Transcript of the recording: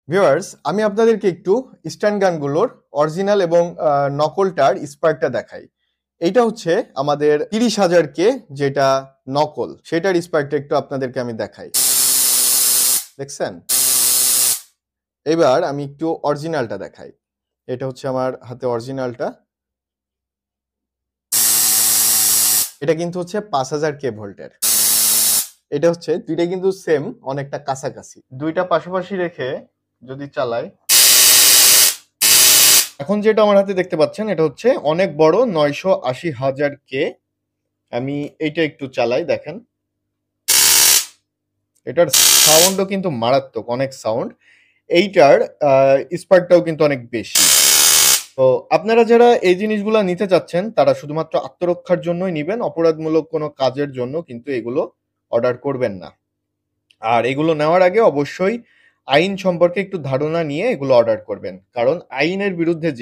Viewers, আমি আপনাদেরকে একটু স্ট্যান্ড গানগুলোর অরিজিনাল এবং নকলটার স্পার্কটা দেখাই। এইটা হচ্ছে আমাদের 30,000 কে, যেটা নকল, সেটার স্পার্কটা একটু আপনাদেরকে আমি দেখাই। দেখছেন? এবার আমি একটু অরিজিনালটা দেখাই। এটা হচ্ছে আমার হাতে অরিজিনালটা। এটা কিন্তু হচ্ছে 5000 কে ভোল্টের। এটা হচ্ছে দুইটা কিন্তু সেম, অনেকটা কাছাকাছি। দুইটা পাশাপাশি রেখে যদি চালাই, এখন যেটা আমার হাতে দেখতে পাচ্ছেন এটা হচ্ছে অনেক বড় 980,000 কে। আমি এইটা একটু চালাই, দেখেন এটার সাউন্ডও কিন্তু মারাত্মক, অনেক সাউন্ড। এইটার স্পার্কটাও কিন্তু অনেক বেশি। তো আপনারা যারা এই জিনিসগুলা নিতে চাচ্ছেন তারা শুধুমাত্র আত্মরক্ষার জন্যই নিবেন, অপরাধমূলক কোনো কাজের জন্য কিন্তু এগুলো অর্ডার করবেন না। আর এগুলো নেওয়ার আগে অবশ্যই আইন সম্পর্কে একটু ধারণা নিয়ে এগুলো অর্ডার করবেন, কারণ আইনের বিরুদ্ধে যে